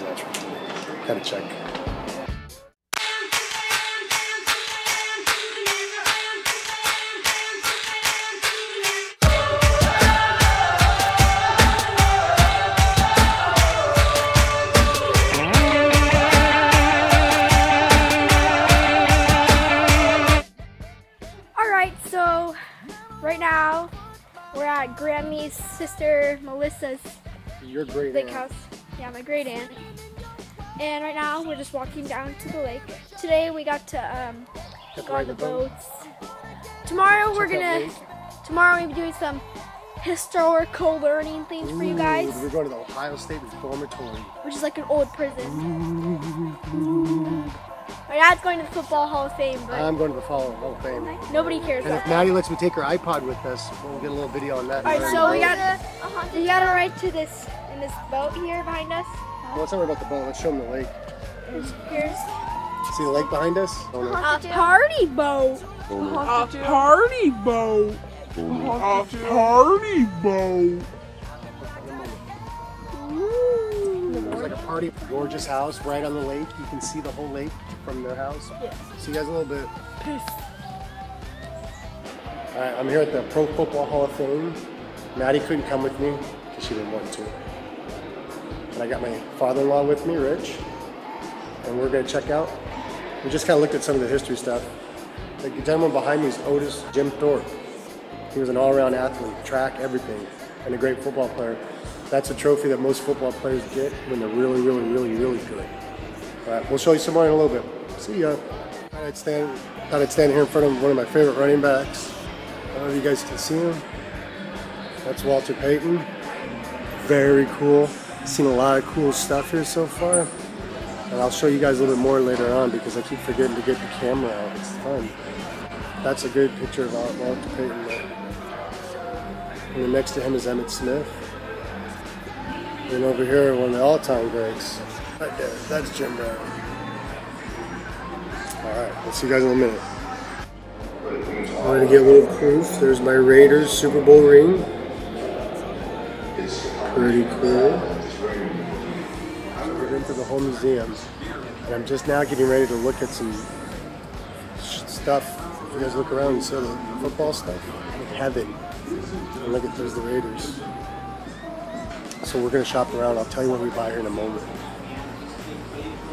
natural to me. Gotta check. So right now we're at Grammy's sister Melissa's lake house. Yeah, my great aunt. And right now we're just walking down to the lake. Today we got to go on the boats. Tomorrow we'll be doing some historical learning things for you guys. We're going to the Ohio State Reformatory, which is like an old prison. My dad's going to the Football Hall of Fame, but I'm going to the Hall of Fame. Nobody cares. And if Maddie lets me take her iPod with us, we'll get a little video on that. All right, so we gotta ride to this in this boat here behind us. Well, let's not worry about the boat. Let's show them the lake. Here's see the lake behind us? a party boat. A party boat. A party boat. There's like a party, gorgeous house right on the lake. You can see the whole lake from their house. Yeah. See you guys a little bit. Peace. All right, I'm here at the Pro Football Hall of Fame. Maddie couldn't come with me because she didn't want to. And I got my father-in-law with me, Rich, and we're gonna check out. We just kind of looked at some of the history stuff. The gentleman behind me is Otis Jim Thorpe. He was an all-around athlete, track, everything, and a great football player. That's a trophy that most football players get when they're really, really, really, really good. All right, we'll show you some more in a little bit. See ya. Thought I'd stand here in front of one of my favorite running backs. I don't know if you guys can see him. That's Walter Payton. Very cool. Seen a lot of cool stuff here so far. And I'll show you guys a little bit more later on because I keep forgetting to get the camera out. It's fun. That's a good picture of Walter Payton there. And then next to him is Emmitt Smith. And over here, one of the all-time greats. Right there, that's Jim Brown. Alright, we'll see you guys in a minute. I'm gonna get a little proof. There's my Raiders Super Bowl ring. Pretty cool. So we're into the whole museum. And I'm just now getting ready to look at some stuff. If you guys look around and see the football stuff. Heaven. And look at there's the Raiders. So we're gonna shop around. I'll tell you what we buy here in a moment.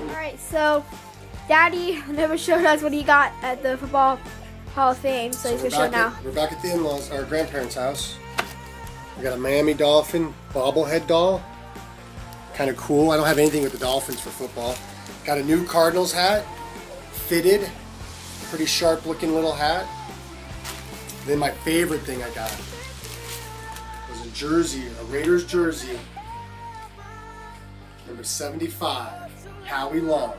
Alright, so Daddy never showed us what he got at the Football Hall of Fame, so he's gonna show now. We're back at the in-laws, our grandparents' house. We got a Miami Dolphin bobblehead doll. Kind of cool. I don't have anything with the Dolphins for football. Got a new Cardinals hat, fitted, pretty sharp looking little hat. Then my favorite thing I got was a jersey, a Raiders jersey, number 75, Howie Long.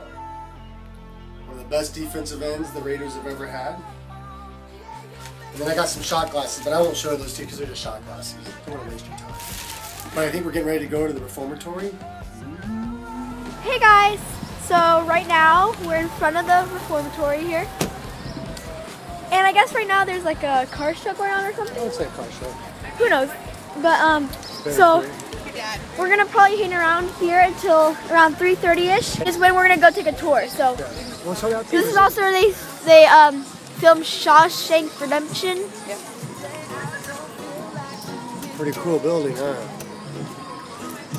One of the best defensive ends the Raiders have ever had. And then I got some shot glasses, but I won't show those to you because they're just shot glasses. I don't want to waste your time. But I think we're getting ready to go to the Reformatory. Hey guys, so right now we're in front of the Reformatory here. And I guess right now there's like a car show going on or something. I would say a car show. Who knows? But so we're gonna probably hang around here until around 3:30ish. Is when we're gonna go take a tour. So this is also where they filmed Shawshank Redemption. Yeah. Pretty cool building, huh?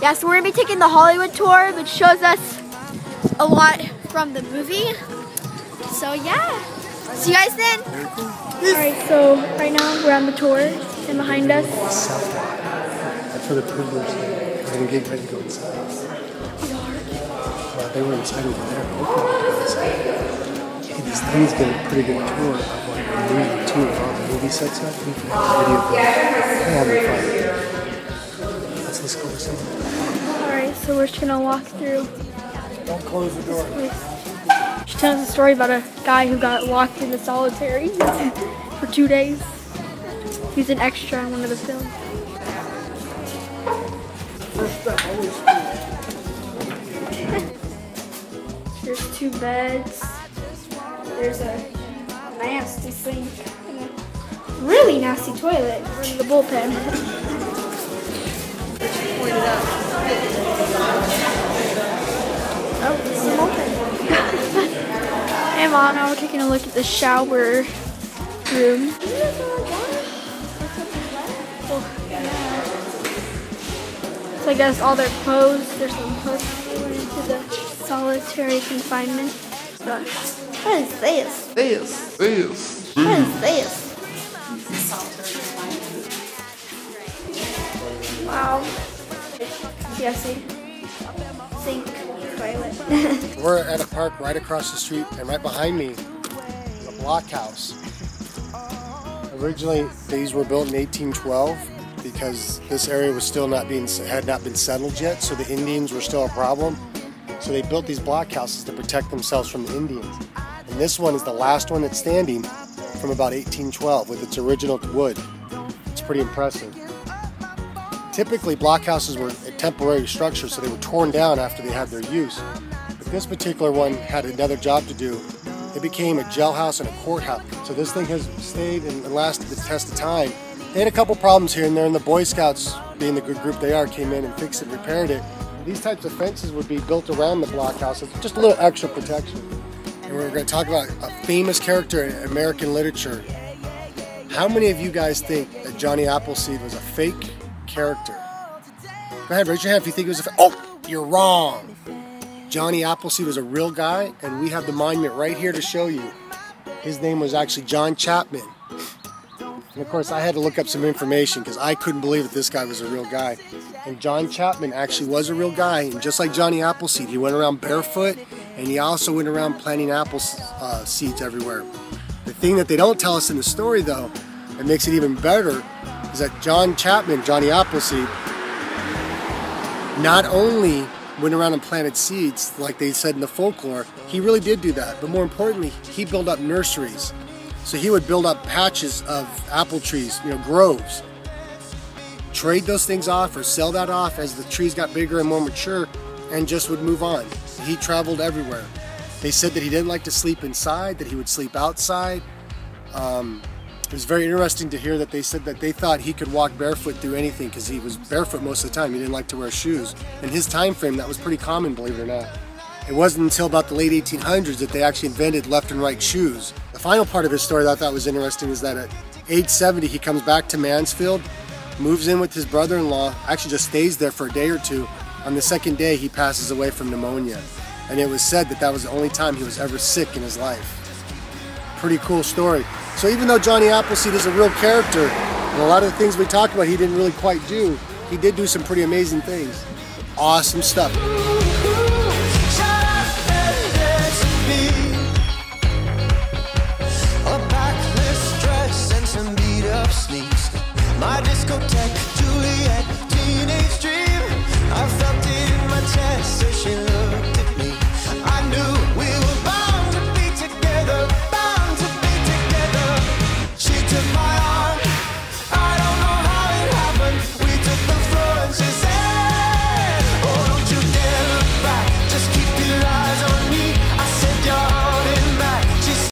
Yeah, so we're gonna be taking the Hollywood tour, which shows us a lot from the movie. So yeah. See you guys then. Alright, so right now we're on the tour, and behind us. That's where the prisoners stay. Because they're getting ready to go inside. Well, they were inside over there. Hey, this thing's got a pretty good tour of like the movie too. With all the movie sets up. We can have video for it. Having fun. Let's go listen. Alright, so we're just gonna walk through. Don't close the door. She tells a story about a guy who got locked in the solitary for 2 days. He's an extra in one of the films. There's 2 beds. There's a nasty sink and a really nasty toilet in the bullpen. Come on, now we're taking a look at the shower room. Oh, yeah. So I guess all their clothes, there's some clothes that went into the solitary confinement. So, what is this? What is this? Wow. Yeah, see? Sink, toilet. We're at a park right across the street, and right behind me is a blockhouse. Originally, these were built in 1812 because this area was still had not been settled yet, so the Indians were still a problem. So they built these blockhouses to protect themselves from the Indians. And this one is the last one that's standing from about 1812 with its original wood. It's pretty impressive. Typically, blockhouses were a temporary structure, so they were torn down after they had their use. But this particular one had another job to do. It became a jailhouse and a courthouse. So this thing has stayed and lasted the test of time. They had a couple problems here and there, and the Boy Scouts, being the good group they are, came in and fixed it, repaired it. These types of fences would be built around the blockhouses, just a little extra protection. And we're going to talk about a famous character in American literature. How many of you guys think that Johnny Appleseed was a fake character? Go ahead, raise your hand if you think it was a fake. Oh, you're wrong. Johnny Appleseed was a real guy, and we have the monument right here to show you. His name was actually John Chapman. And of course, I had to look up some information because I couldn't believe that this guy was a real guy. And John Chapman actually was a real guy, and just like Johnny Appleseed, he went around barefoot, and he also went around planting apple seeds everywhere. The thing that they don't tell us in the story, though, that makes it even better, is that John Chapman, Johnny Appleseed, not only went around and planted seeds like they said in the folklore, he really did do that, but more importantly, he built up nurseries. So he would build up patches of apple trees, groves, trade those things off or sell that off as the trees got bigger and more mature, and just would move on. He traveled everywhere. They said that he didn't like to sleep inside, that he would sleep outside. It was very interesting to hear that they said that they thought he could walk barefoot through anything because he was barefoot most of the time. He didn't like to wear shoes. In his time frame, that was pretty common, believe it or not. It wasn't until about the late 1800s that they actually invented left and right shoes. The final part of his story that I thought was interesting is that at age 70, he comes back to Mansfield, moves in with his brother-in-law, actually just stays there for a day or two. On the second day, he passes away from pneumonia. And it was said that that was the only time he was ever sick in his life. Pretty cool story. So even though Johnny Appleseed is a real character, and a lot of the things we talked about he didn't really quite do, he did do some pretty amazing things. Awesome stuff. My discotheque, Juliet, teenage dream. I felt it in my chest, so she